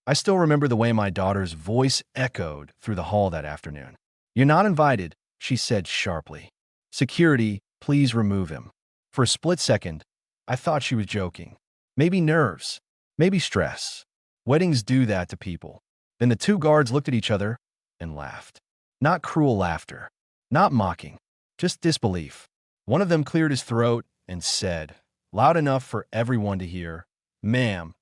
I still remember the way my daughter's voice echoed through the hall that afternoon. "You're not invited," she said sharply. "Security, please remove him." For a split second, I thought she was joking. Maybe nerves, maybe stress. Weddings do that to people. Then the two guards looked at each other and laughed. Not cruel laughter, not mocking, just disbelief. One of them cleared his throat and said, loud enough for everyone to hear, "Ma'am,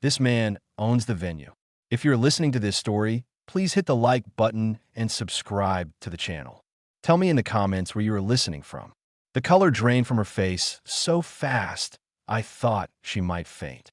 this man owns the venue. If you're listening to this story, please hit the like button and subscribe to the channel. Tell me in the comments where you are listening from." The color drained from her face so fast, I thought she might faint.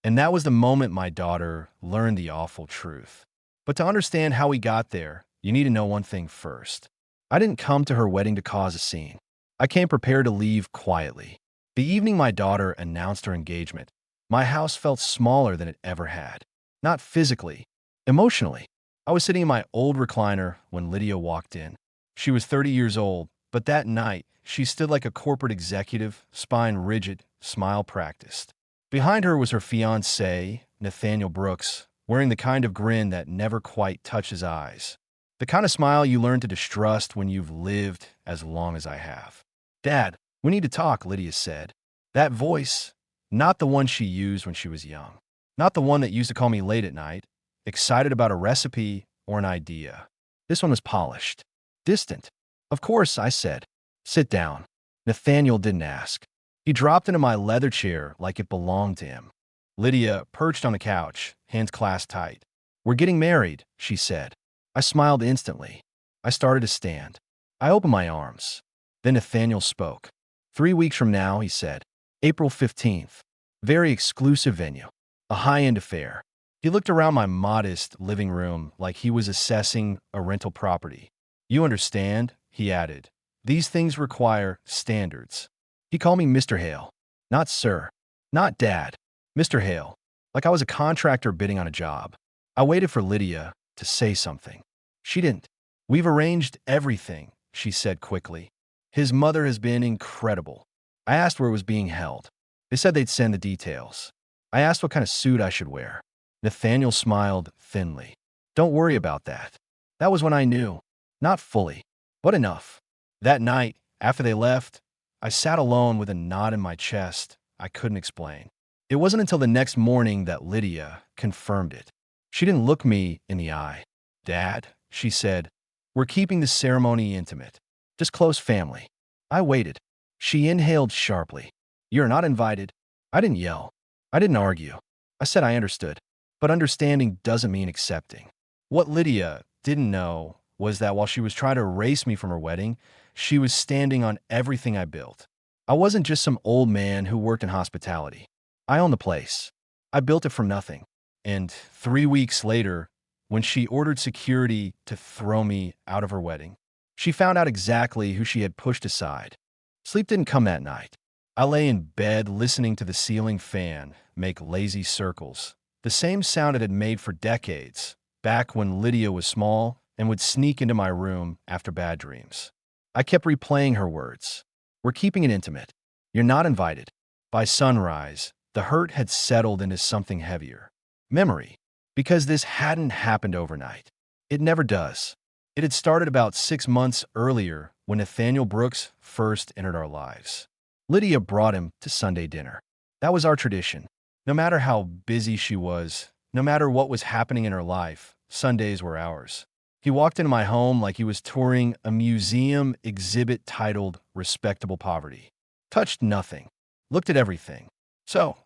And that was the moment my daughter learned the awful truth. But to understand how we got there, you need to know one thing first. I didn't come to her wedding to cause a scene. I came prepared to leave quietly. The evening my daughter announced her engagement, my house felt smaller than it ever had. Not physically, emotionally. I was sitting in my old recliner when Lydia walked in. She was 30 years old, but that night, she stood like a corporate executive, spine rigid, smile practiced. Behind her was her fiancé, Nathaniel Brooks, wearing the kind of grin that never quite touches eyes. The kind of smile you learn to distrust when you've lived as long as I have. "Dad, we need to talk," Lydia said. That voice, not the one she used when she was young. Not the one that used to call me late at night, excited about a recipe or an idea. This one was polished, distant. "Of course," I said. "Sit down." Nathaniel didn't ask. He dropped into my leather chair like it belonged to him. Lydia perched on the couch, hands clasped tight. "We're getting married," she said. I smiled instantly. I started to stand. I opened my arms. Then Nathaniel spoke. "3 weeks from now," he said. "April 15th. Very exclusive venue. A high-end affair." He looked around my modest living room like he was assessing a rental property. "You understand," he added. "These things require standards." He called me Mr. Hale. Not sir. Not dad. Mr. Hale. Like I was a contractor bidding on a job. I waited for Lydia to say something. She didn't. "We've arranged everything," she said quickly. "His mother has been incredible." I asked where it was being held. They said they'd send the details. I asked what kind of suit I should wear. Nathaniel smiled thinly. "Don't worry about that." That was when I knew. Not fully, but enough. That night, after they left, I sat alone with a knot in my chest I couldn't explain. It wasn't until the next morning that Lydia confirmed it. She didn't look me in the eye. "Dad," she said, "we're keeping the ceremony intimate. Just close family." I waited. She inhaled sharply. "You're not invited." I didn't yell. I didn't argue. I said I understood. But understanding doesn't mean accepting. What Lydia didn't know was that while she was trying to erase me from her wedding, she was standing on everything I built. I wasn't just some old man who worked in hospitality. I owned the place. I built it from nothing. And 3 weeks later, when she ordered security to throw me out of her wedding, she found out exactly who she had pushed aside. Sleep didn't come that night. I lay in bed listening to the ceiling fan make lazy circles, the same sound it had made for decades, back when Lydia was small and would sneak into my room after bad dreams. I kept replaying her words. "We're keeping it intimate. You're not invited." By sunrise, the hurt had settled into something heavier. Memory. Because this hadn't happened overnight. It never does. It had started about 6 months earlier when Nathaniel Brooks first entered our lives. Lydia brought him to Sunday dinner. That was our tradition. No matter how busy she was, no matter what was happening in her life, Sundays were ours. He walked into my home like he was touring a museum exhibit titled Respectable Poverty. Touched nothing. Looked at everything. "So,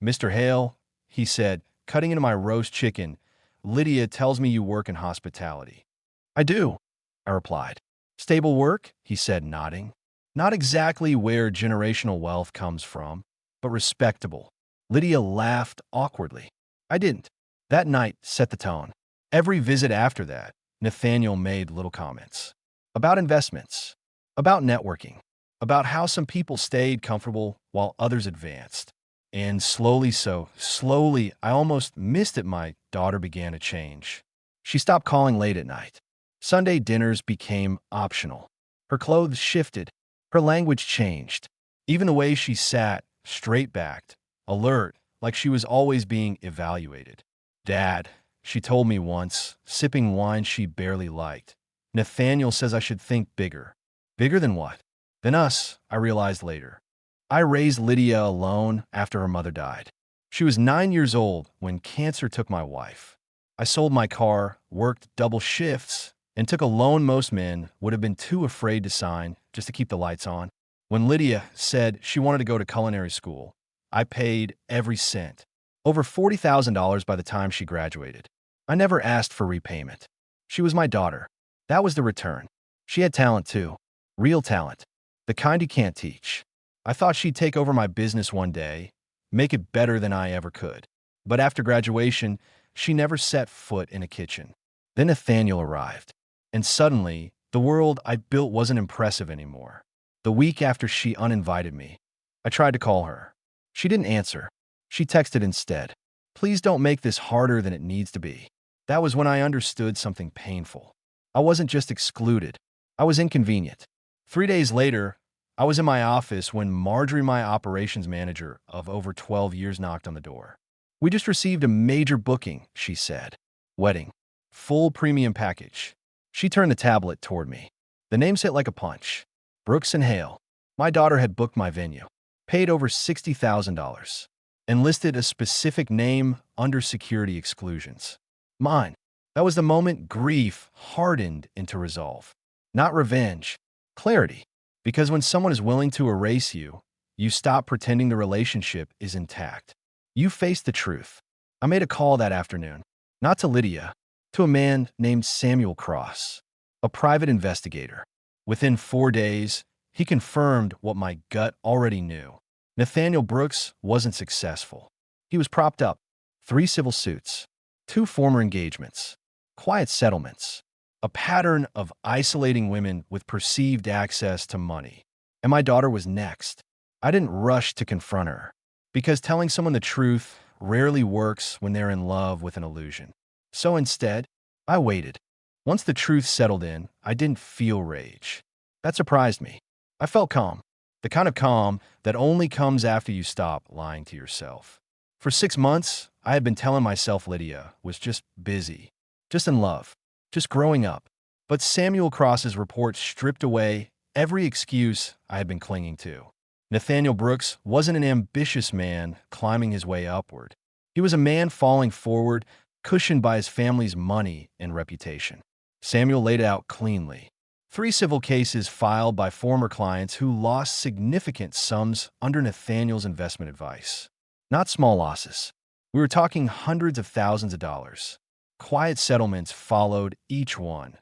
Mr. Hale," he said, cutting into my roast chicken, "Lydia tells me you work in hospitality." "I do," I replied. "Stable work?" he said, nodding. "Not exactly where generational wealth comes from, but respectable." Lydia laughed awkwardly. I didn't. That night set the tone. Every visit after that, Nathaniel made little comments. About investments. About networking. About how some people stayed comfortable while others advanced. And slowly, I almost missed it, my daughter began to change. She stopped calling late at night. Sunday dinners became optional. Her clothes shifted. Her language changed. Even the way she sat, straight-backed, alert, like she was always being evaluated. Dad, she told me once, sipping wine she barely liked. Nathaniel says I should think bigger. Bigger than what? Than us, I realized later. I raised Lydia alone after her mother died. She was 9 years old when cancer took my wife. I sold my car, worked double shifts, and took a loan most men would have been too afraid to sign just to keep the lights on. When Lydia said she wanted to go to culinary school, I paid every cent. Over $40,000 by the time she graduated. I never asked for repayment. She was my daughter. That was the return. She had talent too. Real talent. The kind you can't teach. I thought she'd take over my business one day, make it better than I ever could. But after graduation, she never set foot in a kitchen. Then Nathaniel arrived. And suddenly, the world I built wasn't impressive anymore. The week after she uninvited me, I tried to call her. She didn't answer. She texted instead. Please don't make this harder than it needs to be. That was when I understood something painful. I wasn't just excluded. I was inconvenient. 3 days later, I was in my office when Marjorie, my operations manager of over 12 years, knocked on the door. We just received a major booking, she said. Wedding. Full premium package. She turned the tablet toward me. The names hit like a punch. Brooks and Hale. My daughter had booked my venue. Paid over $60,000. And listed a specific name under security exclusions. Mine. That was the moment grief hardened into resolve. Not revenge. Clarity. Because when someone is willing to erase you, you stop pretending the relationship is intact. You face the truth. I made a call that afternoon. Not to Lydia. To a man named Samuel Cross. A private investigator. Within 4 days, he confirmed what my gut already knew. Nathaniel Brooks wasn't successful. He was propped up. 3 civil suits. 2 former engagements. Quiet settlements. A pattern of isolating women with perceived access to money. And my daughter was next. I didn't rush to confront her. Because telling someone the truth rarely works when they're in love with an illusion. So instead, I waited. Once the truth settled in, I didn't feel rage. That surprised me. I felt calm. The kind of calm that only comes after you stop lying to yourself. For 6 months, I had been telling myself Lydia was just busy, just in love, just growing up. But Samuel Cross's report stripped away every excuse I had been clinging to. Nathaniel Brooks wasn't an ambitious man climbing his way upward. He was a man falling forward, cushioned by his family's money and reputation. Samuel laid it out cleanly. 3 civil cases filed by former clients who lost significant sums under Nathaniel's investment advice. Not small losses. We were talking hundreds of thousands of dollars. Quiet settlements followed each one,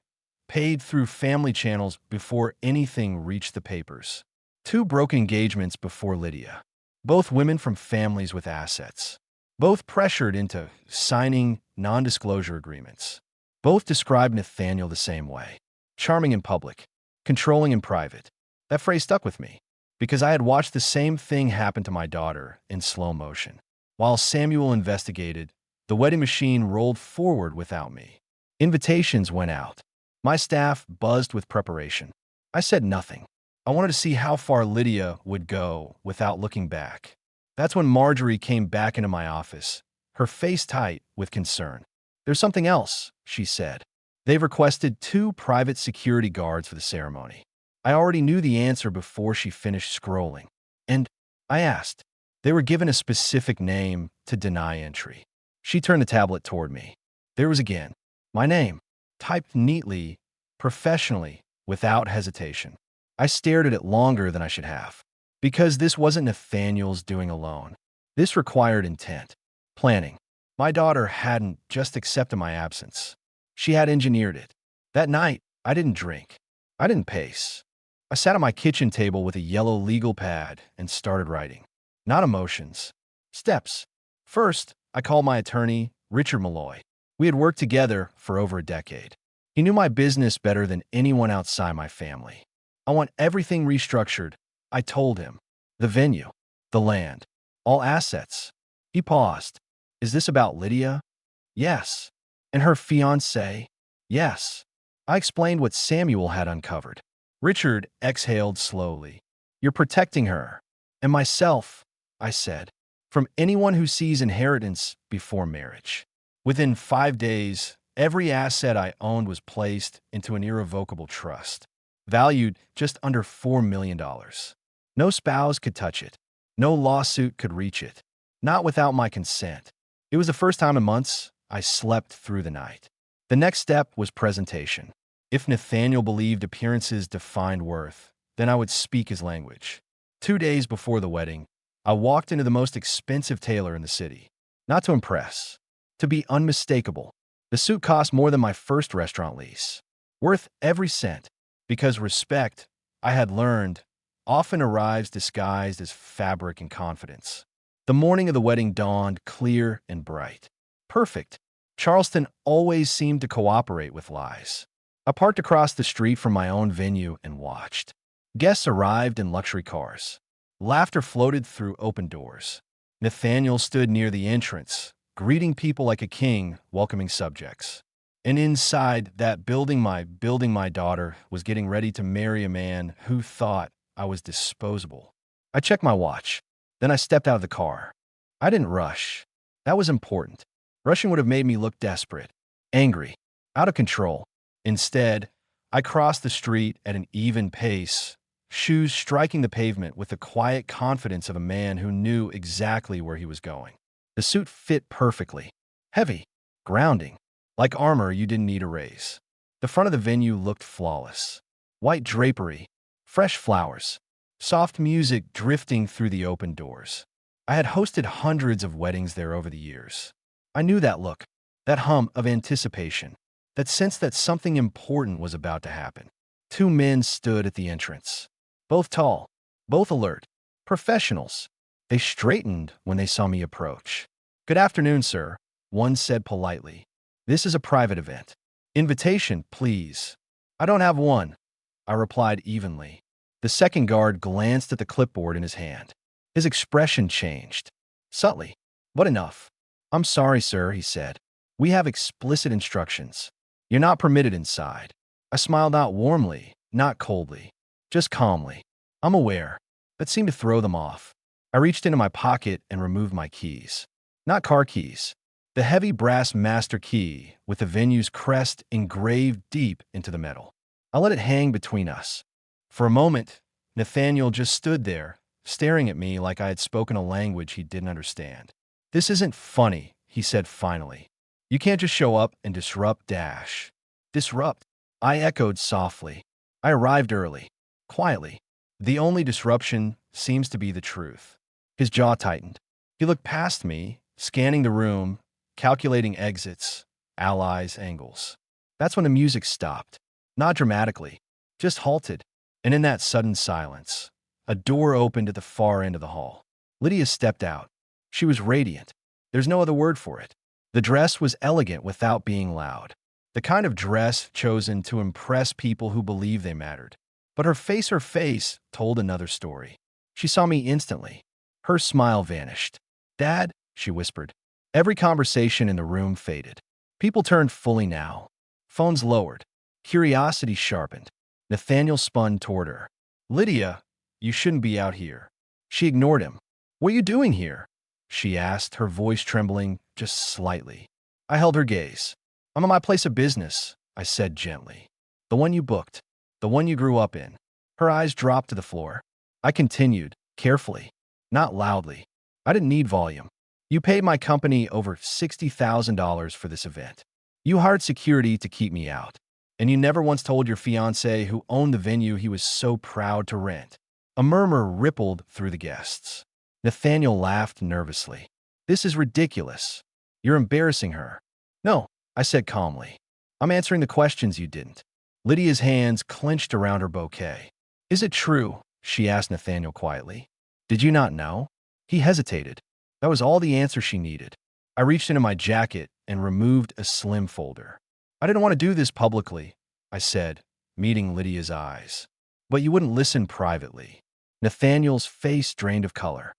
paid through family channels before anything reached the papers. 2 broken engagements before Lydia. Both women from families with assets. Both pressured into signing non-disclosure agreements. Both described Nathaniel the same way. Charming in public, controlling in private. That phrase stuck with me, because I had watched the same thing happen to my daughter in slow motion. While Samuel investigated, the wedding machine rolled forward without me. Invitations went out. My staff buzzed with preparation. I said nothing. I wanted to see how far Lydia would go without looking back. That's when Marjorie came back into my office, her face tight with concern. There's something else, she said. They've requested 2 private security guards for the ceremony. I already knew the answer before she finished scrolling. And I asked. They were given a specific name to deny entry. She turned the tablet toward me. There was again my name, typed neatly, professionally, without hesitation. I stared at it longer than I should have. Because this wasn't Nathaniel's doing alone. This required intent. Planning. My daughter hadn't just accepted my absence. She had engineered it. That night, I didn't drink. I didn't pace. I sat at my kitchen table with a yellow legal pad and started writing. Not emotions. Steps. First, I called my attorney, Richard Malloy. We had worked together for over a decade. He knew my business better than anyone outside my family. I want everything restructured, I told him. The venue. The land. All assets. He paused. Is this about Lydia? Yes. And her fiancé? Yes. I explained what Samuel had uncovered. Richard exhaled slowly. You're protecting her. And myself, I said, from anyone who sees inheritance before marriage. Within 5 days, every asset I owned was placed into an irrevocable trust, valued just under $4 million. No spouse could touch it. No lawsuit could reach it. Not without my consent. It was the first time in months I slept through the night. The next step was presentation. If Nathaniel believed appearances defined worth, then I would speak his language. 2 days before the wedding, I walked into the most expensive tailor in the city. Not to impress, to be unmistakable. The suit cost more than my first restaurant lease. Worth every cent, because respect, I had learned, often arrives disguised as fabric and confidence. The morning of the wedding dawned clear and bright. Perfect. Charleston always seemed to cooperate with lies. I parked across the street from my own venue and watched. Guests arrived in luxury cars. Laughter floated through open doors. Nathaniel stood near the entrance, greeting people like a king welcoming subjects. And inside that building, my daughter was getting ready to marry a man who thought I was disposable. I checked my watch. Then I stepped out of the car. I didn't rush. That was important. Rushing would have made me look desperate, angry, out of control. Instead, I crossed the street at an even pace, shoes striking the pavement with the quiet confidence of a man who knew exactly where he was going. The suit fit perfectly. Heavy, grounding, like armor you didn't need to raise. The front of the venue looked flawless. White drapery, fresh flowers, soft music drifting through the open doors. I had hosted hundreds of weddings there over the years. I knew that look, that hum of anticipation, that sense that something important was about to happen. Two men stood at the entrance. Both tall, both alert, professionals. They straightened when they saw me approach. "Good afternoon, sir," one said politely. "This is a private event. Invitation, please." "I don't have one," I replied evenly. The second guard glanced at the clipboard in his hand. His expression changed. Subtly, but enough. "I'm sorry, sir," he said. "We have explicit instructions. You're not permitted inside." I smiled, not warmly, not coldly, just calmly. "I'm aware." That seemed to throw them off. I reached into my pocket and removed my keys. Not car keys. The heavy brass master key with the venue's crest engraved deep into the metal. I let it hang between us. For a moment, Nathaniel just stood there, staring at me like I had spoken a language he didn't understand. "This isn't funny," he said finally. "You can't just show up and disrupt dash." "Disrupt?" I echoed softly. "I arrived early, quietly. The only disruption seems to be the truth." His jaw tightened. He looked past me, scanning the room, calculating exits, allies, angles. That's when the music stopped. Not dramatically, just halted. And in that sudden silence, a door opened at the far end of the hall. Lydia stepped out. She was radiant. There's no other word for it. The dress was elegant without being loud. The kind of dress chosen to impress people who believe they mattered. But her face told another story. She saw me instantly. Her smile vanished. "Dad," she whispered. Every conversation in the room faded. People turned fully now. Phones lowered. Curiosity sharpened. Nathaniel spun toward her. "Lydia, you shouldn't be out here." She ignored him. "What are you doing here?" she asked, her voice trembling just slightly. I held her gaze. "I'm at my place of business," I said gently. "The one you booked. The one you grew up in." Her eyes dropped to the floor. I continued, carefully, not loudly. "I didn't need volume. You paid my company over $60,000 for this event. You hired security to keep me out. And you never once told your fiancé who owned the venue he was so proud to rent." A murmur rippled through the guests. Nathaniel laughed nervously. "This is ridiculous. You're embarrassing her." "No," I said calmly. "I'm answering the questions you didn't." Lydia's hands clenched around her bouquet. "Is it true?" she asked Nathaniel quietly. "Did you not know?" He hesitated. That was all the answer she needed. I reached into my jacket and removed a slim folder. "I didn't want to do this publicly," I said, meeting Lydia's eyes. "But you wouldn't listen privately." Nathaniel's face drained of color.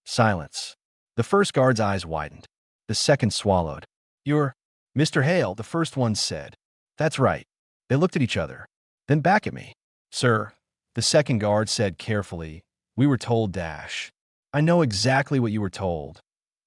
Silence. The first guard's eyes widened. The second swallowed. "You're Mr. Hale," the first one said. "That's right." They looked at each other, then back at me. "Sir," the second guard said carefully, "we were told dash." "I know exactly what you were told,"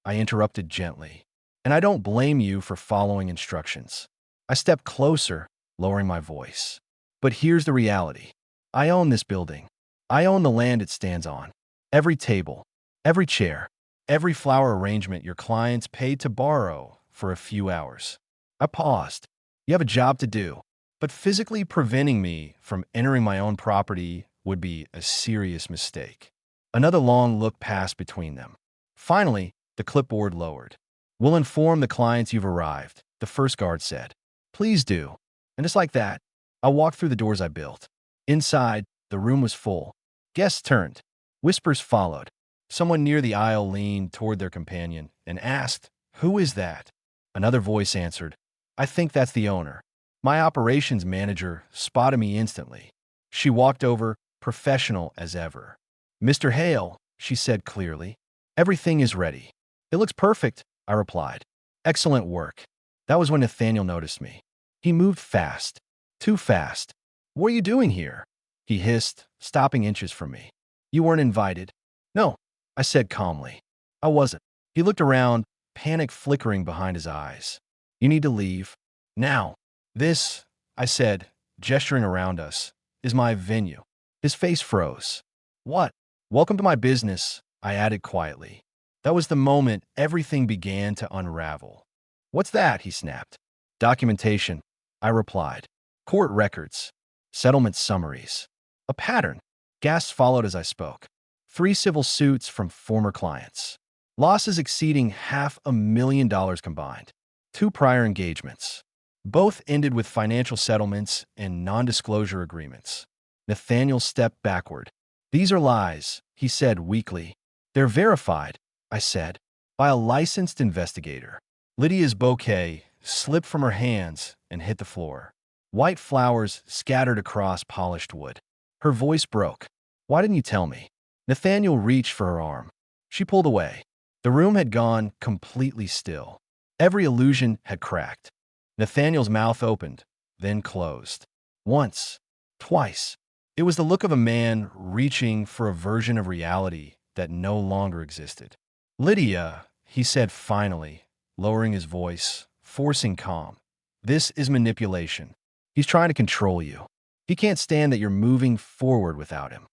I interrupted gently. And I don't blame you for following instructions. I stepped closer, lowering my voice. But here's the reality. I own this building. I own the land it stands on. Every table, every chair, every flower arrangement your clients paid to borrow for a few hours. I paused. You have a job to do, but physically preventing me from entering my own property would be a serious mistake. Another long look passed between them. Finally, the clipboard lowered. We'll inform the clients you've arrived, the first guard said. Please do. And just like that, I walked through the doors I built. Inside, the room was full. Guests turned. Whispers followed. Someone near the aisle leaned toward their companion and asked, "Who is that?" Another voice answered, "I think that's the owner." My operations manager spotted me instantly. She walked over, professional as ever. "Mr. Hale," she said clearly, "everything is ready." "It looks perfect," I replied. "Excellent work." That was when Nathaniel noticed me. He moved fast. Too fast. "What are you doing here?" he hissed, stopping inches from me. "You weren't invited." "No," I said calmly. "I wasn't." He looked around, panic flickering behind his eyes. "You need to leave. Now." "This," I said, gesturing around us, "is my venue." His face froze. "What?" "Welcome to my business," I added quietly. That was the moment everything began to unravel. "What's that?" he snapped. "Documentation," I replied. "Court records. Settlement summaries. A pattern." Gasps followed as I spoke. 3 civil suits from former clients. Losses exceeding $500,000 combined. 2 prior engagements. Both ended with financial settlements and non-disclosure agreements. Nathaniel stepped backward. "These are lies," he said weakly. "They're verified," I said, "by a licensed investigator." Lydia's bouquet slipped from her hands and hit the floor. White flowers scattered across polished wood. Her voice broke. "Why didn't you tell me?" Nathaniel reached for her arm. She pulled away. The room had gone completely still. Every illusion had cracked. Nathaniel's mouth opened, then closed. Once. Twice. It was the look of a man reaching for a version of reality that no longer existed. "Lydia," he said finally, lowering his voice, forcing calm. "This is manipulation. He's trying to control you. He can't stand that you're moving forward without him."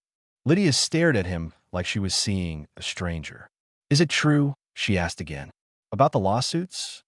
Lydia stared at him like she was seeing a stranger. "Is it true?" she asked again. "About the lawsuits?"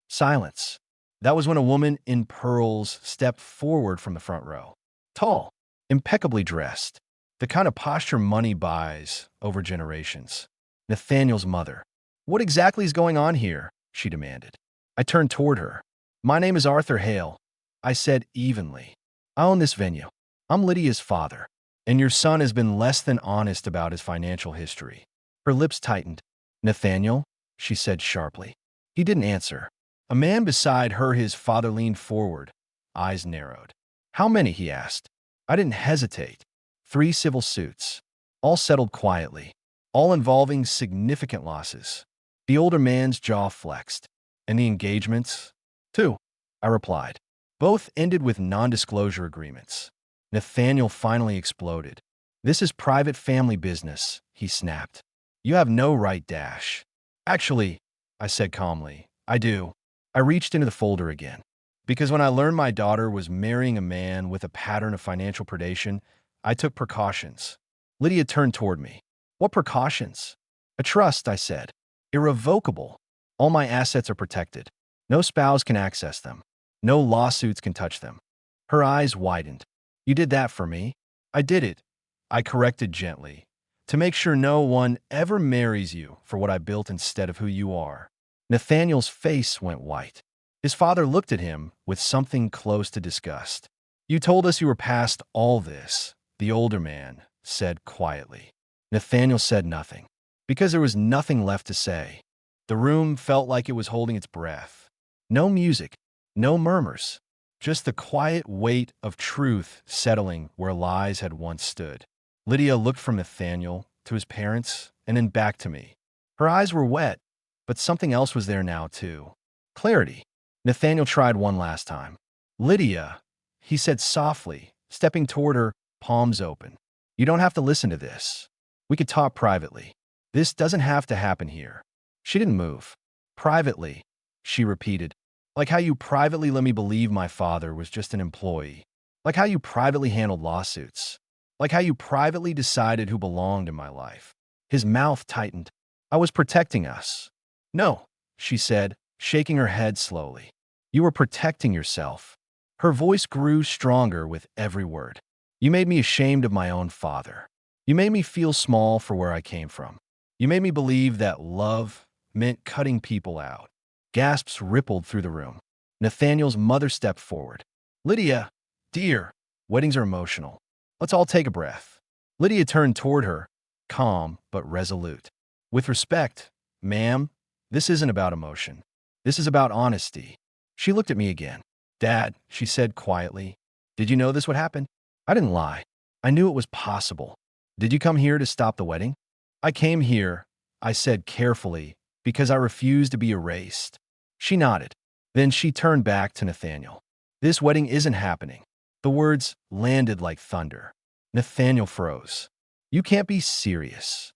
Silence. That was when a woman in pearls stepped forward from the front row. Tall, impeccably dressed, the kind of posture money buys over generations. Nathaniel's mother. "What exactly is going on here?" she demanded. I turned toward her. "My name is Arthur Hale," I said evenly. "I own this venue. I'm Lydia's father, and your son has been less than honest about his financial history." Her lips tightened. "Nathaniel?" she said sharply. He didn't answer. A man beside her, his father, leaned forward, eyes narrowed. "How many?" he asked. I didn't hesitate. 3 civil suits, all settled quietly, all involving significant losses. The older man's jaw flexed. "And the engagements?" "2," I replied. "Both ended with non-disclosure agreements." Nathaniel finally exploded. "This is private family business," he snapped. "You have no right dash." "Actually," I said calmly, "I do." I reached into the folder again. Because when I learned my daughter was marrying a man with a pattern of financial predation, I took precautions. Lydia turned toward me. "What precautions?" "A trust," I said. "Irrevocable. All my assets are protected. No spouse can access them. No lawsuits can touch them." Her eyes widened. "You did that for me?" "I did it," I corrected gently, "to make sure no one ever marries you for what I built instead of who you are." Nathaniel's face went white. His father looked at him with something close to disgust. "You told us you were past all this," the older man said quietly. Nathaniel said nothing, because there was nothing left to say. The room felt like it was holding its breath. No music, no murmurs, just the quiet weight of truth settling where lies had once stood. Lydia looked from Nathaniel to his parents and then back to me. Her eyes were wet, but something else was there now, too. Clarity. Nathaniel tried one last time. "Lydia," he said softly, stepping toward her, palms open. "You don't have to listen to this. We could talk privately. This doesn't have to happen here." She didn't move. "Privately," she repeated. Like how you privately let me believe my father was just an employee. Like how you privately handled lawsuits. Like how you privately decided who belonged in my life. His mouth tightened. I was protecting us. No, she said, shaking her head slowly. You were protecting yourself. Her voice grew stronger with every word. You made me ashamed of my own father. You made me feel small for where I came from. You made me believe that love meant cutting people out. Gasps rippled through the room. Nathaniel's mother stepped forward. Lydia, dear, weddings are emotional. Let's all take a breath. Lydia turned toward her, calm but resolute. With respect, ma'am, this isn't about emotion. This is about honesty. She looked at me again. Dad, she said quietly, did you know this would happen? I didn't lie. I knew it was possible. Did you come here to stop the wedding? I came here, I said carefully, because I refused to be erased. She nodded. Then she turned back to Nathaniel. This wedding isn't happening. The words landed like thunder. Nathaniel froze. You can't be serious.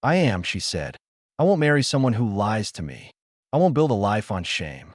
I am, she said. I won't marry someone who lies to me. I won't build a life on shame.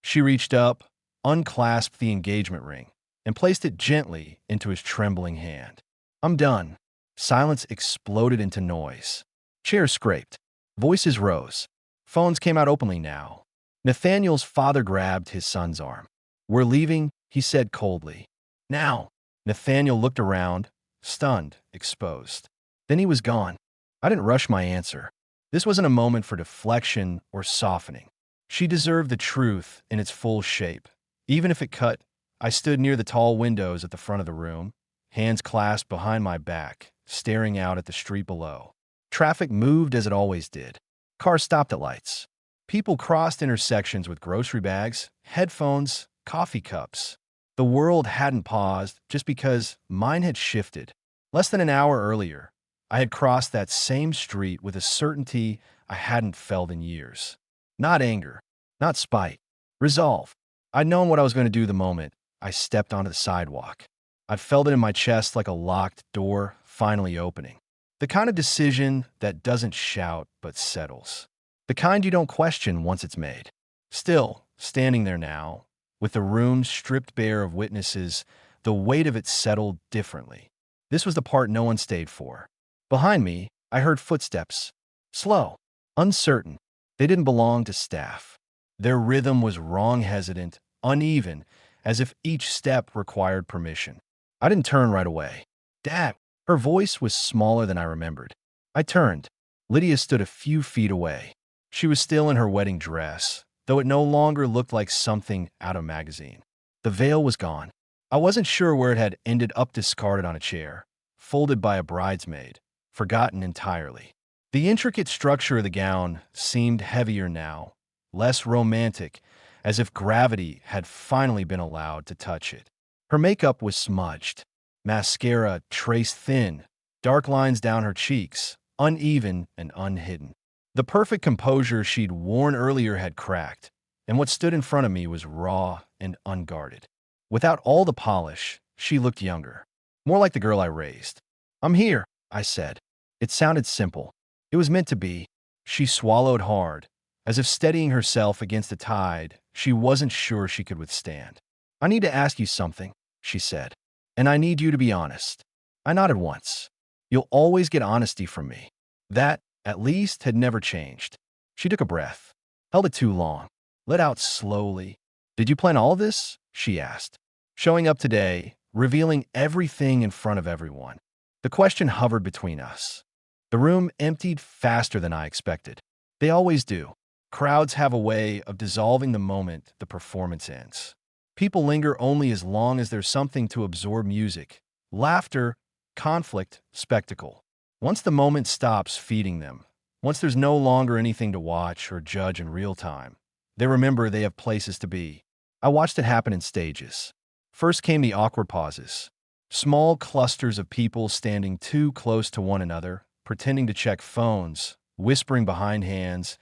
She reached up, unclasped the engagement ring, and placed it gently into his trembling hand. I'm done. Silence exploded into noise. Chairs scraped. Voices rose. Phones came out openly now. Nathaniel's father grabbed his son's arm. We're leaving, he said coldly. Now. Nathaniel looked around, stunned, exposed. Then he was gone. I didn't rush my answer. This wasn't a moment for deflection or softening. She deserved the truth in its full shape. Even if it cut, I stood near the tall windows at the front of the room, hands clasped behind my back, staring out at the street below. Traffic moved as it always did. Cars stopped at lights. People crossed intersections with grocery bags, headphones, coffee cups. The world hadn't paused just because mine had shifted. Less than an hour earlier, I had crossed that same street with a certainty I hadn't felt in years. Not anger, not spite, resolve. I'd known what I was going to do the moment I stepped onto the sidewalk. I'd felt it in my chest like a locked door finally opening. The kind of decision that doesn't shout but settles. The kind you don't question once it's made. Still, standing there now, with the room stripped bare of witnesses, the weight of it settled differently. This was the part no one stayed for. Behind me, I heard footsteps. Slow, uncertain. They didn't belong to staff. Their rhythm was wrong, hesitant, uneven, as if each step required permission. I didn't turn right away. Dad! Her voice was smaller than I remembered. I turned. Lydia stood a few feet away. She was still in her wedding dress, though it no longer looked like something out of a magazine. The veil was gone. I wasn't sure where it had ended up, discarded on a chair, folded by a bridesmaid, forgotten entirely. The intricate structure of the gown seemed heavier now, less romantic, as if gravity had finally been allowed to touch it. Her makeup was smudged, mascara traced thin, dark lines down her cheeks, uneven and unhidden. The perfect composure she'd worn earlier had cracked, and what stood in front of me was raw and unguarded. Without all the polish, she looked younger, more like the girl I raised. I'm here, I said. It sounded simple. It was meant to be. She swallowed hard, as if steadying herself against a tide she wasn't sure she could withstand. I need to ask you something, she said, and I need you to be honest. I nodded once. You'll always get honesty from me. That, at least, had never changed. She took a breath, held it too long, let out slowly. Did you plan all this? She asked, showing up today, revealing everything in front of everyone. The question hovered between us. The room emptied faster than I expected. They always do. Crowds have a way of dissolving the moment the performance ends. People linger only as long as there's something to absorb: music, laughter, conflict, spectacle. Once the moment stops feeding them, once there's no longer anything to watch or judge in real time, they remember they have places to be. I watched it happen in stages. First came the awkward pauses. Small clusters of people standing too close to one another, pretending to check phones, whispering behind hands,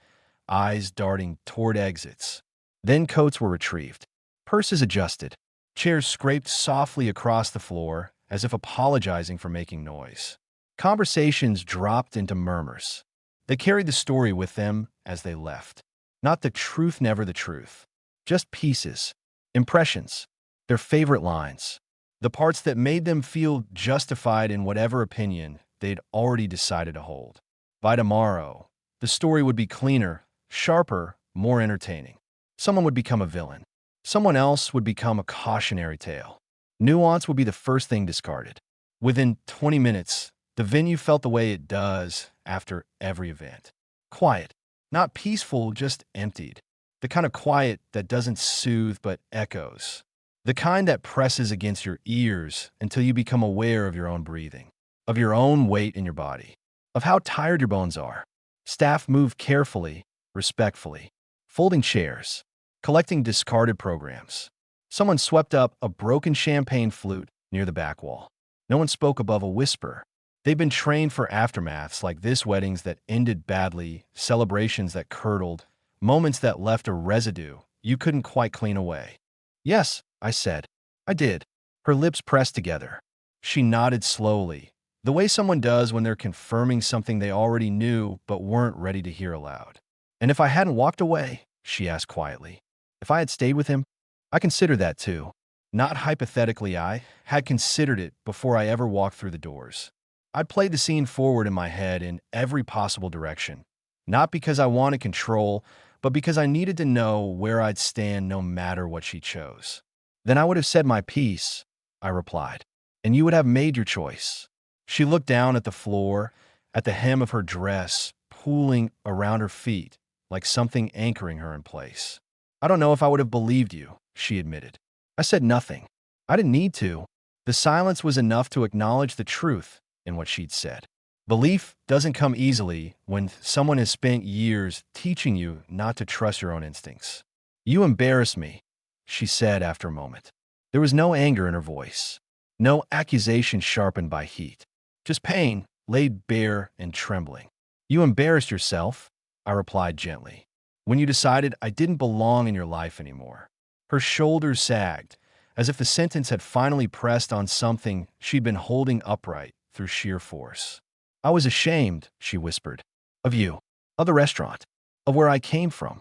eyes darting toward exits. Then coats were retrieved, purses adjusted, chairs scraped softly across the floor as if apologizing for making noise. Conversations dropped into murmurs. They carried the story with them as they left. Not the truth, never the truth. Just pieces, impressions, their favorite lines, the parts that made them feel justified in whatever opinion they'd already decided to hold. By tomorrow, the story would be cleaner, sharper, more entertaining. Someone would become a villain. Someone else would become a cautionary tale. Nuance would be the first thing discarded. Within 20 minutes, the venue felt the way it does after every event. Quiet. Not peaceful, just emptied. The kind of quiet that doesn't soothe but echoes. The kind that presses against your ears until you become aware of your own breathing, of your own weight in your body, of how tired your bones are. Staff moved carefully, respectfully, folding chairs, collecting discarded programs. Someone swept up a broken champagne flute near the back wall. No one spoke above a whisper. They've been trained for aftermaths like this: weddings that ended badly, celebrations that curdled, moments that left a residue you couldn't quite clean away. Yes, I said. I did. Her lips pressed together. She nodded slowly, the way someone does when they're confirming something they already knew but weren't ready to hear aloud. And if I hadn't walked away, she asked quietly, if I had stayed with him, I considered that too. Not hypothetically, I had considered it before I ever walked through the doors. I'd played the scene forward in my head in every possible direction, not because I wanted control, but because I needed to know where I'd stand no matter what she chose. Then I would have said my piece, I replied, and you would have made your choice. She looked down at the floor, at the hem of her dress, pooling around her feet, like something anchoring her in place. I don't know if I would have believed you, she admitted. I said nothing. I didn't need to. The silence was enough to acknowledge the truth in what she'd said. Belief doesn't come easily when someone has spent years teaching you not to trust your own instincts. You embarrass me, she said after a moment. There was no anger in her voice, no accusation sharpened by heat, just pain laid bare and trembling. You embarrassed yourself, I replied gently, when you decided I didn't belong in your life anymore. Her shoulders sagged, as if the sentence had finally pressed on something she'd been holding upright through sheer force. I was ashamed, she whispered, of you, of the restaurant, of where I came from.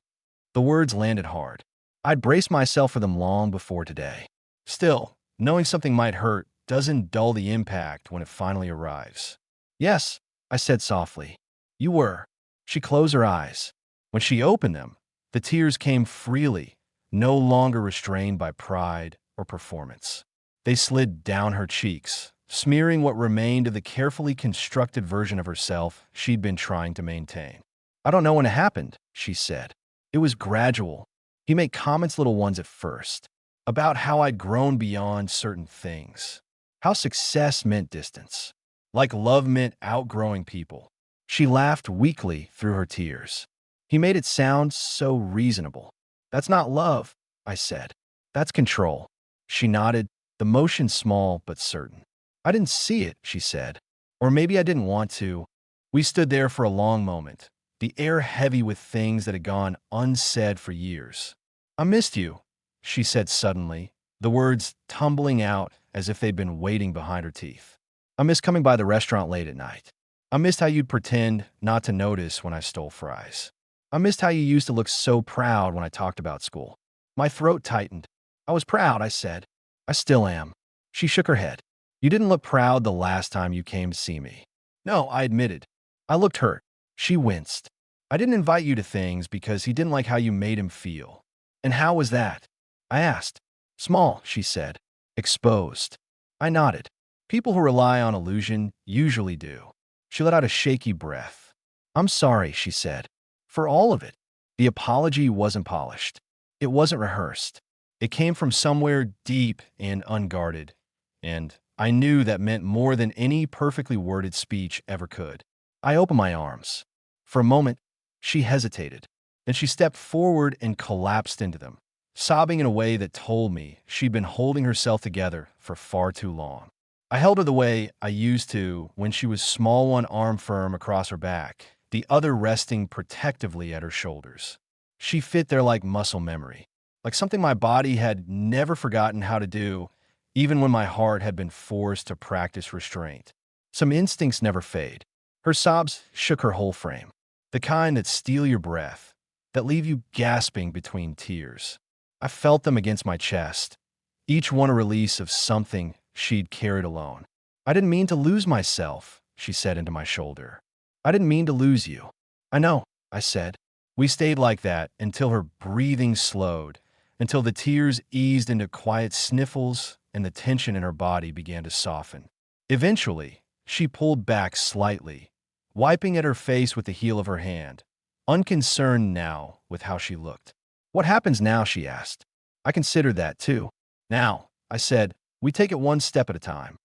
The words landed hard. I'd braced myself for them long before today. Still, knowing something might hurt doesn't dull the impact when it finally arrives. Yes, I said softly. You were. She closed her eyes. When she opened them, the tears came freely, no longer restrained by pride or performance. They slid down her cheeks, smearing what remained of the carefully constructed version of herself she'd been trying to maintain. I don't know when it happened, she said. It was gradual. He made comments, little ones at first, about how I'd grown beyond certain things, how success meant distance, like love meant outgrowing people. She laughed weakly through her tears. He made it sound so reasonable. That's not love, I said. That's control. She nodded, the motion small but certain. I didn't see it, she said. Or maybe I didn't want to. We stood there for a long moment, the air heavy with things that had gone unsaid for years. I missed you, she said suddenly, the words tumbling out as if they'd been waiting behind her teeth. I missed coming by the restaurant late at night. I missed how you'd pretend not to notice when I stole fries. I missed how you used to look so proud when I talked about school. My throat tightened. I was proud, I said. I still am. She shook her head. You didn't look proud the last time you came to see me. No, I admitted. I looked hurt. She winced. I didn't invite you to things because he didn't like how you made him feel. And how was that? I asked. Small, she said. Exposed. I nodded. People who rely on illusion usually do. She let out a shaky breath. I'm sorry, she said. For all of it. The apology wasn't polished. It wasn't rehearsed. It came from somewhere deep and unguarded. And I knew that meant more than any perfectly worded speech ever could. I opened my arms. For a moment, she hesitated. Then she stepped forward and collapsed into them, sobbing in a way that told me she'd been holding herself together for far too long. I held her the way I used to when she was small, one arm firm across her back, the other resting protectively at her shoulders. She fit there like muscle memory, like something my body had never forgotten how to do, even when my heart had been forced to practice restraint. Some instincts never fade. Her sobs shook her whole frame, the kind that steal your breath, that leave you gasping between tears. I felt them against my chest, each one a release of something she'd carried alone. I didn't mean to lose myself, she said into my shoulder. I didn't mean to lose you. I know, I said. We stayed like that until her breathing slowed, until the tears eased into quiet sniffles and the tension in her body began to soften. Eventually, she pulled back slightly, wiping at her face with the heel of her hand, unconcerned now with how she looked. What happens now? She asked. I considered that too. Now, I said, we take it one step at a time.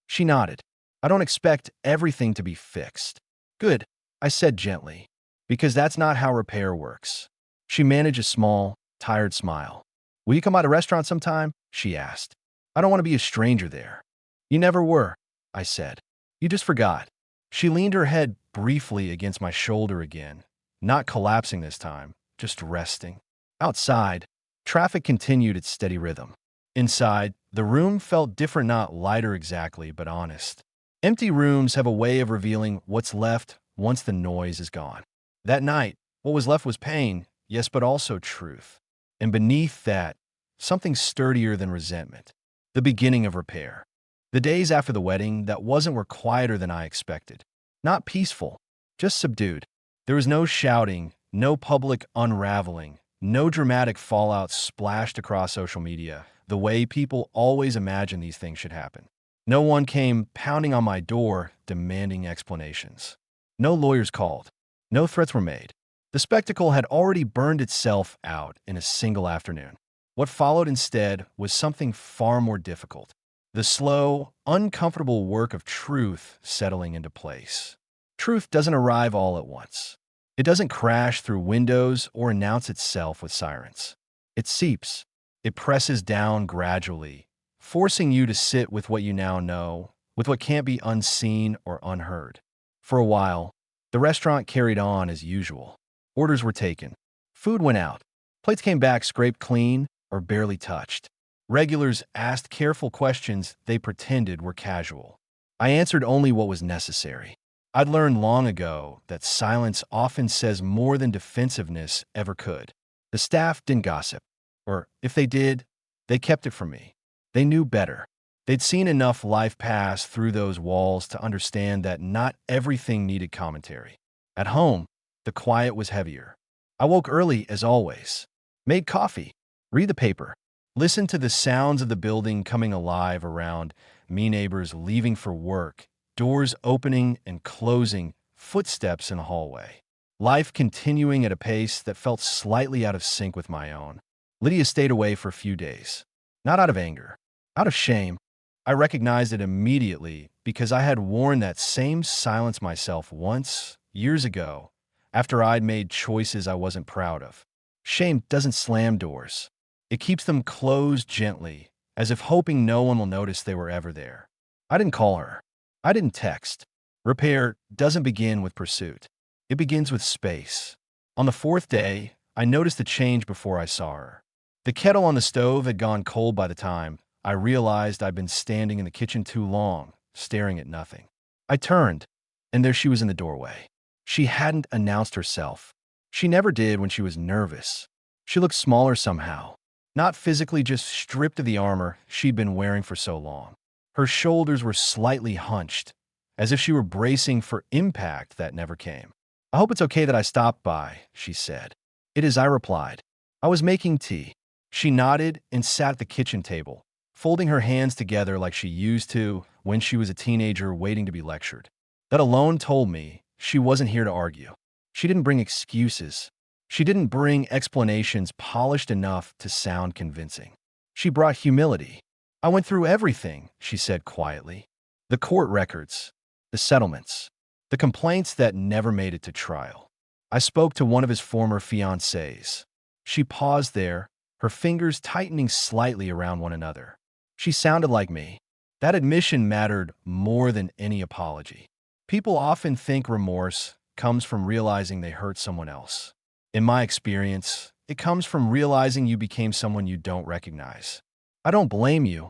She nodded. I don't expect everything to be fixed. Good, I said gently, because that's not how repair works. She managed a small, tired smile. Will you come by the restaurant sometime? She asked. I don't want to be a stranger there. You never were, I said. You just forgot. She leaned her head briefly against my shoulder again, not collapsing this time, just resting. Outside, traffic continued its steady rhythm. Inside, the room felt different, not lighter exactly, but honest. Empty rooms have a way of revealing what's left once the noise is gone. That night, what was left was pain, yes, but also truth. And beneath that, something sturdier than resentment. The beginning of repair. The days after the wedding that were quieter than I expected. Not peaceful, just subdued. There was no shouting, no public unraveling, no dramatic fallout splashed across social media, the way people always imagine these things should happen. No one came pounding on my door demanding explanations. No lawyers called. No threats were made. The spectacle had already burned itself out in a single afternoon. What followed instead was something far more difficult. The slow, uncomfortable work of truth settling into place. Truth doesn't arrive all at once. It doesn't crash through windows or announce itself with sirens. It seeps. It presses down gradually, forcing you to sit with what you now know, with what can't be unseen or unheard. For a while, the restaurant carried on as usual. Orders were taken. Food went out. Plates came back scraped clean or barely touched. Regulars asked careful questions they pretended were casual. I answered only what was necessary. I'd learned long ago that silence often says more than defensiveness ever could. The staff didn't gossip. Or if they did, they kept it from me. They knew better. They'd seen enough life pass through those walls to understand that not everything needed commentary. At home, the quiet was heavier. I woke early as always. Made coffee. Read the paper. Listened to the sounds of the building coming alive around me, neighbors leaving for work, doors opening and closing, footsteps in a hallway. Life continuing at a pace that felt slightly out of sync with my own. Lydia stayed away for a few days. Not out of anger. Out of shame. I recognized it immediately because I had worn that same silence myself once, years ago, after I'd made choices I wasn't proud of. Shame doesn't slam doors. It keeps them closed gently, as if hoping no one will notice they were ever there. I didn't call her. I didn't text. Repair doesn't begin with pursuit. It begins with space. On the fourth day, I noticed a change before I saw her. The kettle on the stove had gone cold by the time I realized I'd been standing in the kitchen too long, staring at nothing. I turned, and there she was in the doorway. She hadn't announced herself. She never did when she was nervous. She looked smaller somehow. Not physically, just stripped of the armor she'd been wearing for so long. Her shoulders were slightly hunched, as if she were bracing for impact that never came. I hope it's okay that I stopped by, she said. It is, I replied. I was making tea. She nodded and sat at the kitchen table, folding her hands together like she used to when she was a teenager waiting to be lectured. That alone told me she wasn't here to argue. She didn't bring excuses. She didn't bring explanations polished enough to sound convincing. She brought humility. I went through everything, she said quietly. The court records, the settlements, the complaints that never made it to trial. I spoke to one of his former fiancés. She paused there, her fingers tightening slightly around one another. She sounded like me. That admission mattered more than any apology. People often think remorse comes from realizing they hurt someone else. In my experience, it comes from realizing you became someone you don't recognize. I don't blame you,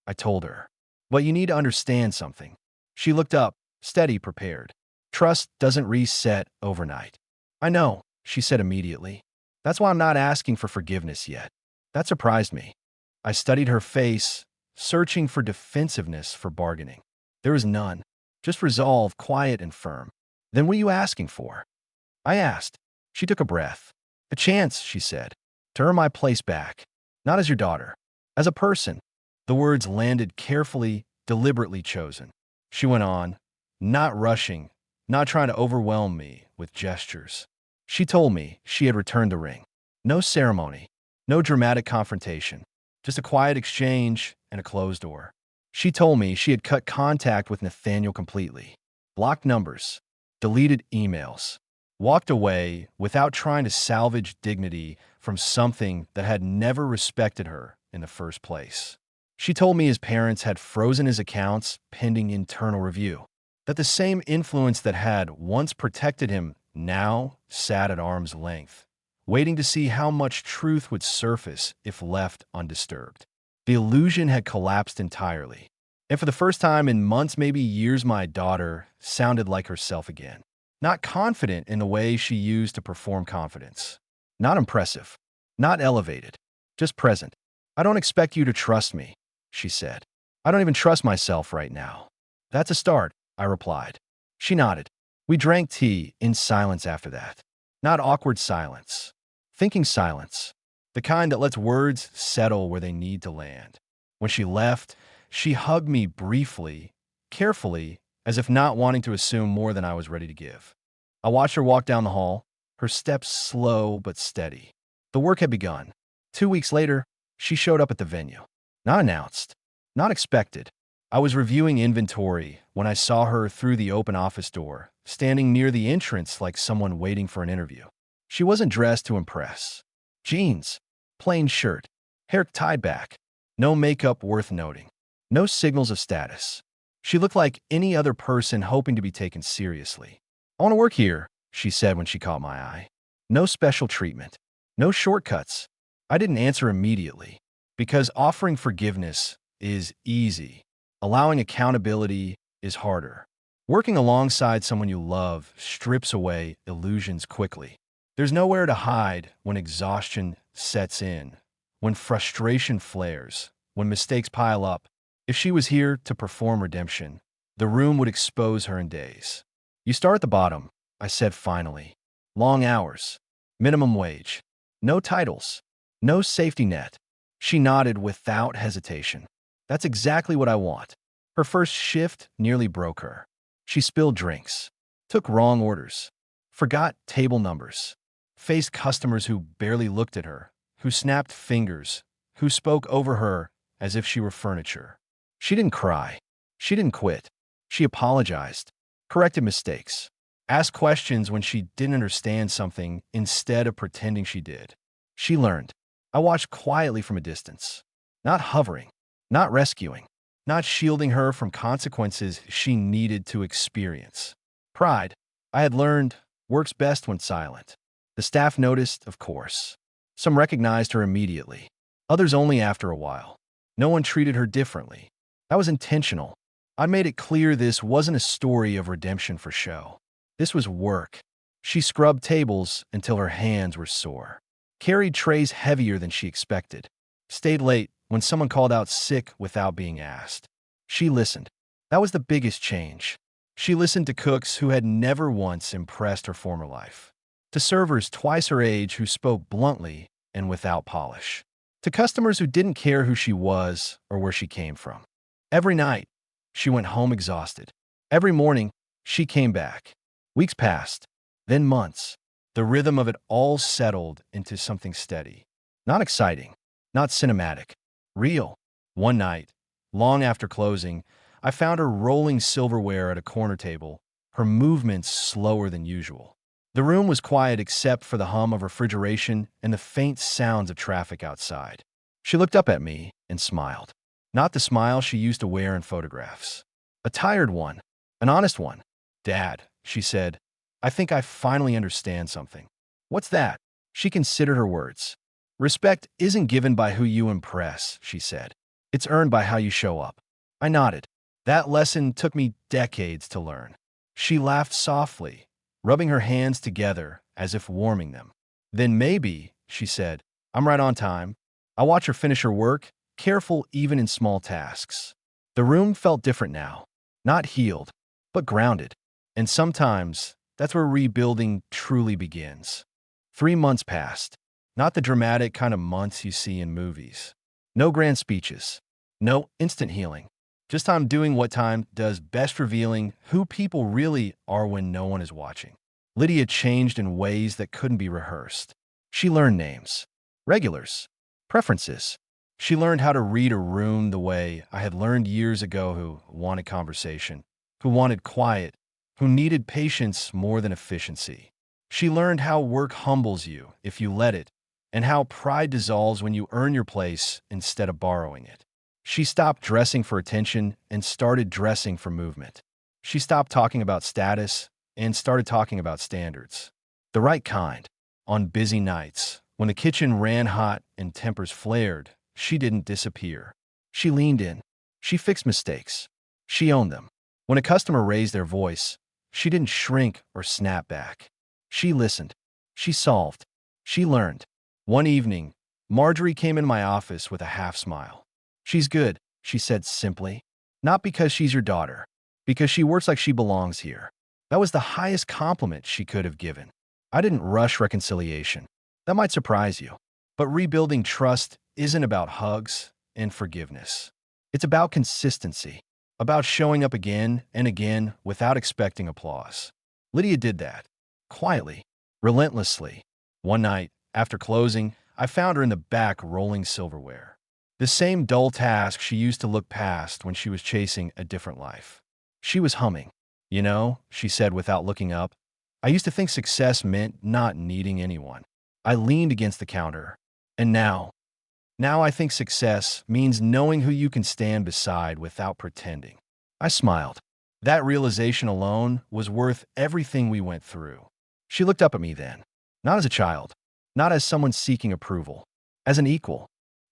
I told her. But you need to understand something. She looked up, steady, prepared. Trust doesn't reset overnight. I know, she said immediately. That's why I'm not asking for forgiveness yet. That surprised me. I studied her face, searching for defensiveness for bargaining. There was none, just resolve, quiet and firm. Then what are you asking for? I asked. She took a breath. A chance, she said, to earn my place back. Not as your daughter, as a person. The words landed carefully, deliberately chosen. She went on, not rushing, not trying to overwhelm me with gestures. She told me she had returned the ring. No ceremony, no dramatic confrontation, just a quiet exchange and a closed door. She told me she had cut contact with Nathaniel completely, blocked numbers, deleted emails, walked away without trying to salvage dignity from something that had never respected her in the first place. She told me his parents had frozen his accounts pending internal review, that the same influence that had once protected him now sat at arm's length, waiting to see how much truth would surface if left undisturbed. The illusion had collapsed entirely, and for the first time in months, maybe years, my daughter sounded like herself again. Not confident in the way she used to perform confidence. Not impressive. Not elevated. Just present. I don't expect you to trust me, she said. I don't even trust myself right now. That's a start, I replied. She nodded. We drank tea in silence after that. Not awkward silence. Thinking silence. The kind that lets words settle where they need to land. When she left, she hugged me briefly, carefully, as if not wanting to assume more than I was ready to give. I watched her walk down the hall, her steps slow but steady. The work had begun. 2 weeks later, she showed up at the venue. Not announced, not expected. I was reviewing inventory when I saw her through the open office door, standing near the entrance like someone waiting for an interview. She wasn't dressed to impress. Jeans, plain shirt, hair tied back, no makeup worth noting, no signals of status. She looked like any other person hoping to be taken seriously. I want to work here, she said when she caught my eye. No special treatment, no shortcuts. I didn't answer immediately, because offering forgiveness is easy. Allowing accountability is harder. Working alongside someone you love strips away illusions quickly. There's nowhere to hide when exhaustion sets in, when frustration flares, when mistakes pile up. If she was here to perform redemption, the room would expose her in days. You start at the bottom, I said finally. Long hours, minimum wage, no titles, no safety net. She nodded without hesitation. That's exactly what I want. Her first shift nearly broke her. She spilled drinks, took wrong orders, forgot table numbers, faced customers who barely looked at her, who snapped fingers, who spoke over her as if she were furniture. She didn't cry. She didn't quit. She apologized, corrected mistakes, asked questions when she didn't understand something instead of pretending she did. She learned. I watched quietly from a distance, not hovering, not rescuing, not shielding her from consequences she needed to experience. Pride, I had learned, works best when silent. The staff noticed, of course. Some recognized her immediately, others only after a while. No one treated her differently. That was intentional. I made it clear this wasn't a story of redemption for show. This was work. She scrubbed tables until her hands were sore, carried trays heavier than she expected, stayed late when someone called out sick without being asked. She listened. That was the biggest change. She listened to cooks who had never once impressed her former life, to servers twice her age who spoke bluntly and without polish, to customers who didn't care who she was or where she came from. Every night, she went home exhausted. Every morning, she came back. Weeks passed, then months. The rhythm of it all settled into something steady. Not exciting, not cinematic, real. One night, long after closing, I found her rolling silverware at a corner table, her movements slower than usual. The room was quiet except for the hum of refrigeration and the faint sounds of traffic outside. She looked up at me and smiled. Not the smile she used to wear in photographs. A tired one, an honest one. Dad, she said, I think I finally understand something. What's that? She considered her words. Respect isn't given by who you impress, she said. It's earned by how you show up. I nodded. That lesson took me decades to learn. She laughed softly, rubbing her hands together as if warming them. Then maybe she said. I'm right on time. I watch her finish her work, careful even in small tasks. The room felt different now. Not healed, but grounded. And sometimes, that's where rebuilding truly begins. 3 months passed. Not the dramatic kind of months you see in movies. No grand speeches. No instant healing. Just time doing what time does best, revealing who people really are when no one is watching. Lydia changed in ways that couldn't be rehearsed. She learned names, regulars, preferences. She learned how to read a room the way I had learned years ago, who wanted conversation, who wanted quiet, who needed patience more than efficiency. She learned how work humbles you if you let it, and how pride dissolves when you earn your place instead of borrowing it. She stopped dressing for attention and started dressing for movement. She stopped talking about status and started talking about standards. The right kind. On busy nights, when the kitchen ran hot and tempers flared, she didn't disappear. She leaned in. She fixed mistakes. She owned them. When a customer raised their voice, she didn't shrink or snap back. She listened. She solved. She learned. One evening, Marjorie came in my office with a half smile. She's good, she said simply. Not because she's your daughter, because she works like she belongs here. That was the highest compliment she could have given. I didn't rush reconciliation. That might surprise you. But rebuilding trust isn't about hugs and forgiveness. It's about consistency, about showing up again and again without expecting applause. Lydia did that, quietly, relentlessly. One night, after closing, I found her in the back rolling silverware. The same dull task she used to look past when she was chasing a different life. She was humming. You know, she said without looking up, I used to think success meant not needing anyone. I leaned against the counter. And now I think success means knowing who you can stand beside without pretending. I smiled. That realization alone was worth everything we went through. She looked up at me then, not as a child, not as someone seeking approval, as an equal.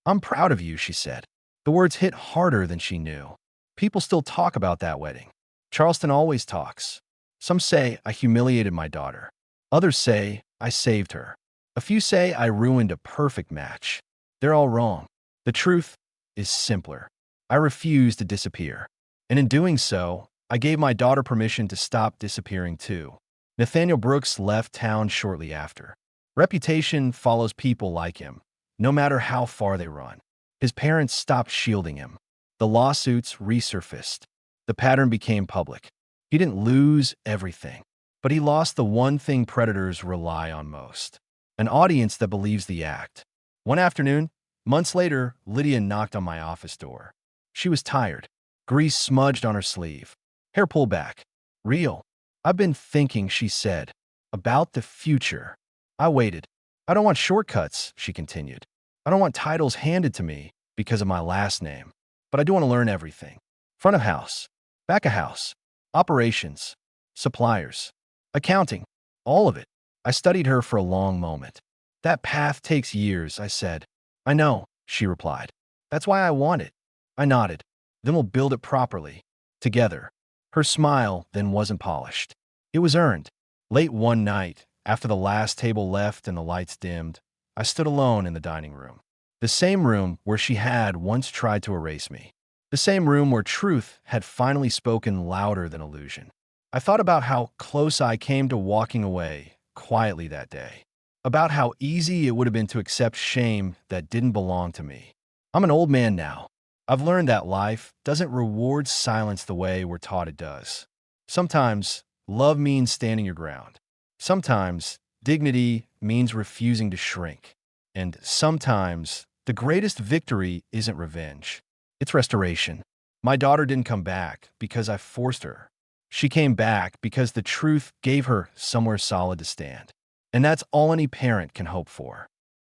I'm proud of you, she said. The words hit harder than she knew. People still talk about that wedding. Charleston always talks. Some say I humiliated my daughter. Others say I saved her. A few say I ruined a perfect match. They're all wrong. The truth is simpler. I refuse to disappear. And in doing so, I gave my daughter permission to stop disappearing too. Nathaniel Brooks left town shortly after. Reputation follows people like him, no matter how far they run. His parents stopped shielding him. The lawsuits resurfaced. The pattern became public. He didn't lose everything, but he lost the one thing predators rely on most: an audience that believes the act. One afternoon, months later, Lydia knocked on my office door. She was tired, grease smudged on her sleeve, hair pulled back. Real. I've been thinking, she said, about the future. I waited. I don't want shortcuts, she continued. I don't want titles handed to me because of my last name, but I do want to learn everything. Front of house, back of house, operations, suppliers, accounting, all of it. I studied her for a long moment. That path takes years, I said. I know, she replied. That's why I want it. I nodded. Then we'll build it properly, together. Her smile then wasn't polished. It was earned. Late one night, after the last table left and the lights dimmed, I stood alone in the dining room. The same room where she had once tried to erase me. The same room where truth had finally spoken louder than illusion. I thought about how close I came to walking away quietly that day. About how easy it would have been to accept shame that didn't belong to me. I'm an old man now. I've learned that life doesn't reward silence the way we're taught it does. Sometimes love means standing your ground. Sometimes dignity means refusing to shrink. And sometimes the greatest victory isn't revenge. It's restoration. My daughter didn't come back because I forced her. She came back because the truth gave her somewhere solid to stand. And that's all any parent can hope for.